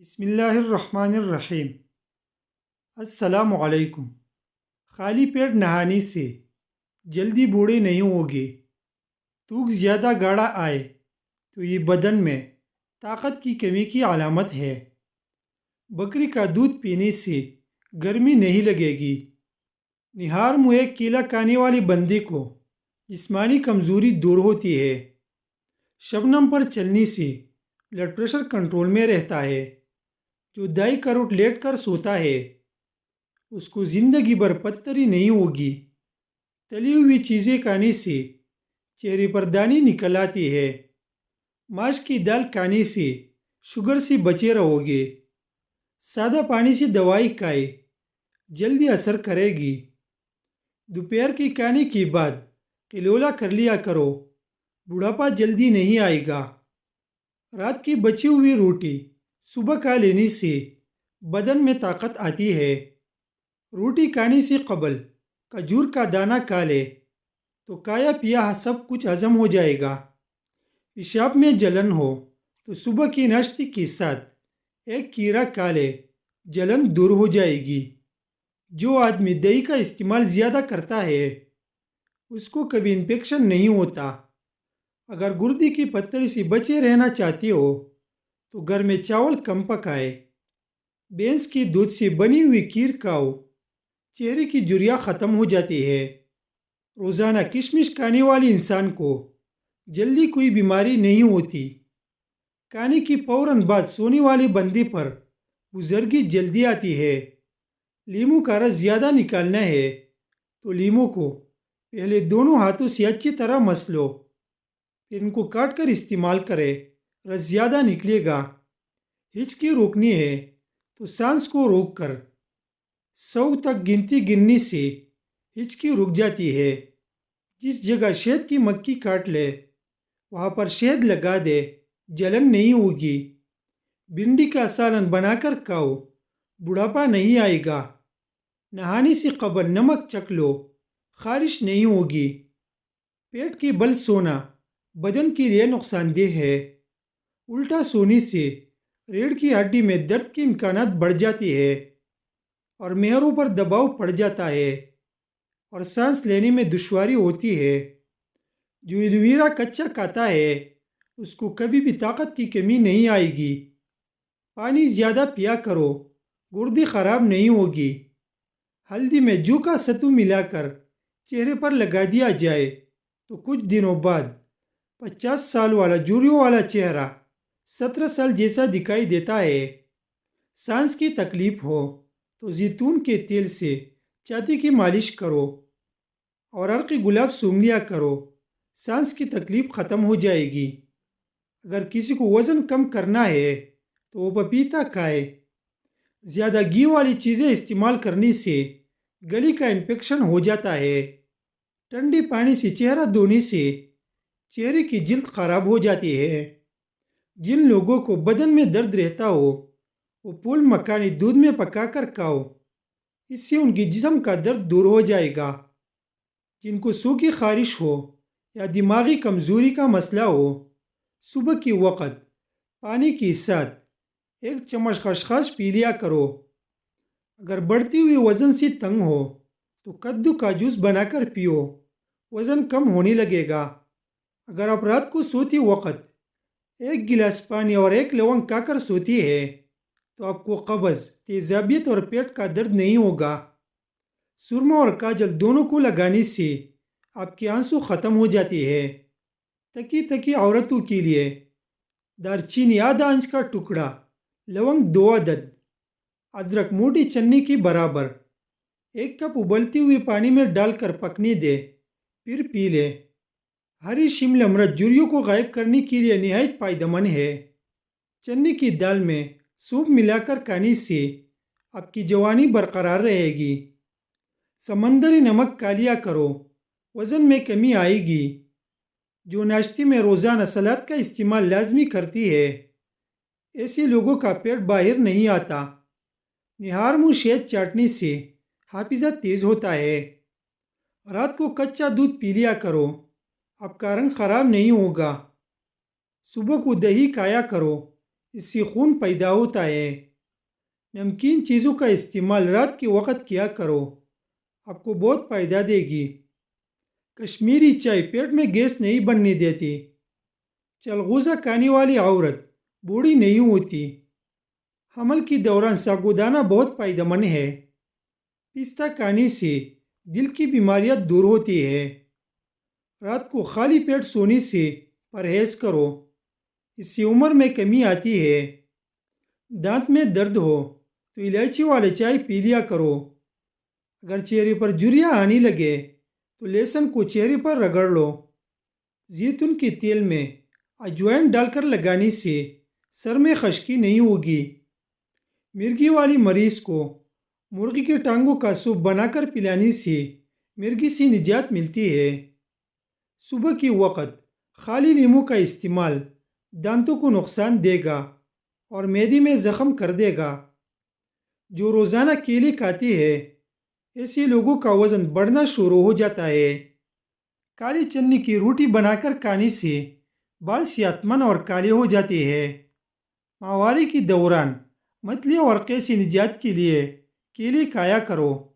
بسم اللہ الرحمن الرحیم۔ السلام علیکم۔ خالی پیٹ نہانے سے جلدی بوڑھے نہیں ہوگے۔ توک زیادہ گاڑھا آئے تو یہ بدن میں طاقت کی کمی کی علامت ہے۔ بکری کا دودھ پینے سے گرمی نہیں لگے گی۔ نہار منہ ایک کیلا کھانے والے بندے کو جسمانی کمزوری دور ہوتی ہے۔ شبنم پر چلنے سے بلڈ پریشر کنٹرول میں رہتا ہے۔ جو دائی کروٹ لیٹ کر سوتا ہے اس کو زندگی بھر پتھری نہیں ہوگی۔ تلی ہوئی چیزیں کھانے سے چہرے پر دانی نکل آتی ہے۔ ماش کی دال کھانے سے شوگر سے بچے رہو گے۔ سادہ پانی سے دوائی کھائے جلدی اثر کرے گی۔ دوپہر کے کھانے کے بعد قلولہ کر لیا کرو، بڑھاپا جلدی نہیں آئے گا۔ رات کی بچی ہوئی روٹی صبح کھا لینے سے بدن میں طاقت آتی ہے۔ روٹی کھانے سے قبل کھجور کا دانہ کھا لے تو کھایا پیا سب کچھ ہضم ہو جائے گا۔ پیشاب میں جلن ہو تو صبح کے ناشتے کے ساتھ ایک کھیرا کھا لے، جلن دور ہو جائے گی۔ جو آدمی دہی کا استعمال زیادہ کرتا ہے اس کو کبھی انفیکشن نہیں ہوتا۔ اگر گردے کی پتھری سے بچے رہنا چاہتے ہو تو گھر میں چاول کم پکائے۔ بھینس کی دودھ سے بنی ہوئی کھیر کھاؤ، چہرے کی جھریاں ختم ہو جاتی ہے۔ روزانہ کشمش کھانے والے انسان کو جلدی کوئی بیماری نہیں ہوتی۔ کھانے کی فوراً بعد سونے والے بندے پر بزرگی جلدی آتی ہے۔ لیموں کا رس زیادہ نکالنا ہے تو لیموں کو پہلے دونوں ہاتھوں سے اچھی طرح مس لو، پھر ان کو کاٹ کر استعمال کرے، رس زیادہ نکلے گا۔ ہچکی روکنی ہے تو سانس کو روک کر 100 تک گننے سے ہچکی رک جاتی ہے۔ جس جگہ شہد کی مکھی کاٹ لے وہاں پر شہد لگا دے، جلن نہیں ہوگی۔ بھنڈی کا سالن بنا کر کھاؤ، بڑھاپا نہیں آئے گا۔ نہانے سے قبل نمک چکھ لو، خارش نہیں ہوگی۔ پیٹ کے بل سونا بدن کے لیے نقصان دہ ہے۔ الٹا سونے سے ریڑھ کی ہڈی میں درد کے امکانات بڑھ جاتے ہیں اور مہروں پر دباؤ پڑ جاتا ہے اور سانس لینے میں دشواری ہوتی ہے۔ جو ایلوویرا کچا کھاتا ہے اس کو کبھی بھی طاقت کی کمی نہیں آئے گی۔ پانی زیادہ پیا کرو، گردے خراب نہیں ہوگی۔ ہلدی میں جو کا ستو ملا کر چہرے پر لگا دیا جائے تو کچھ دنوں بعد 50 سال والا جوریوں والا چہرہ 17 سال جیسا دکھائی دیتا ہے۔ سانس کی تکلیف ہو تو زیتون کے تیل سے چھاتی کی مالش کرو اور عرق گلاب سونگھ لیا کرو، سانس کی تکلیف ختم ہو جائے گی۔ اگر کسی کو وزن کم کرنا ہے تو وہ پپیتا کھائے۔ زیادہ گھی والی چیزیں استعمال کرنے سے گلے کا انفیکشن ہو جاتا ہے۔ ٹھنڈے پانی سے چہرہ دھونے سے چہرے کی جلد خراب ہو جاتی ہے۔ جن لوگوں کو بدن میں درد رہتا ہو وہ پھول مکھانے دودھ میں پکا کر کھاؤ، اس سے ان کی جسم کا درد دور ہو جائے گا۔ جن کو سوکھی خارش ہو یا دماغی کمزوری کا مسئلہ ہو، صبح کے وقت پانی کے ساتھ 1 چمچ خسخس پی لیا کرو۔ اگر بڑھتی ہوئی وزن سے تنگ ہو تو کدو کا جوس بنا کر پیو، وزن کم ہونے لگے گا۔ اگر آپ رات کو سوتے وقت 1 گلاس پانی اور 1 لونگ کھا کر سوتی ہے تو آپ کو قبض، تیزابیت اور پیٹ کا درد نہیں ہوگا۔ سرما اور کاجل دونوں کو لگانے سے آپ کے آنسو ختم ہو جاتے ہیں۔ تکی عورتوں کے لیے دار چینی آدھا انچ کا ٹکڑا، لونگ 2 عدد، ادرک موٹی چنی کے برابر 1 کپ ابلتی ہوئی پانی میں ڈال کر پکنے دے، پھر پی لے۔ ہری شملہ مرچ جھریوں کو غائب کرنے کے لیے نہایت فائدہ مند ہے۔ چنے کی دال میں سونف ملا کر کھانے سے آپ کی جوانی برقرار رہے گی۔ سمندری نمک کھا لیا کرو، وزن میں کمی آئے گی۔ جو ناشتے میں روزانہ سلاد کا استعمال لازمی کرتی ہے ایسے لوگوں کا پیٹ باہر نہیں آتا۔ نہار منہ شہد چاٹنے سے حافظہ تیز ہوتا ہے۔ رات کو کچا دودھ پی لیا کرو، آپ کا رنگ خراب نہیں ہوگا۔ صبح کو دہی کھایا کرو، اس سے خون پیدا ہوتا ہے۔ نمکین چیزوں کا استعمال رات کے وقت کیا کرو، آپ کو بہت فائدہ دے گی۔ کشمیری چائے پیٹ میں گیس نہیں بننے دیتی۔ چلغوزہ کھانے والی عورت بوڑھی نہیں ہوتی۔ حمل کے دوران ساگودانہ بہت فائدہ مند ہے۔ پستہ کھانے سے دل کی بیماریاں دور ہوتی ہے۔ رات کو خالی پیٹ سونے سے پرہیز کرو، اس سے عمر میں کمی آتی ہے۔ دانت میں درد ہو تو الائچی والی چائے پی لیا کرو۔ اگر چہرے پر جھریاں آنے لگے تو لہسن کو چہرے پر رگڑ لو۔ زیتون کے تیل میں اجوائن ڈال کر لگانے سے سر میں خشکی نہیں ہوگی۔ مرگی والی مریض کو مرغی کے ٹانگوں کا سوپ بنا کر پلانے سے مرگی سے نجات ملتی ہے۔ صبح کے وقت خالی لیموں کا استعمال دانتوں کو نقصان دے گا اور معدے میں زخم کر دے گا۔ جو روزانہ کیلے کھاتے ہیں ایسے لوگوں کا وزن بڑھنا شروع ہو جاتا ہے۔ کالی چنے کی روٹی بنا کر کھانے سے بال صحت مند اور کالے ہو جاتے ہیں۔ ماہواری کے دوران متلی اور قے سے نجات کے لیے کیلے کھایا کرو۔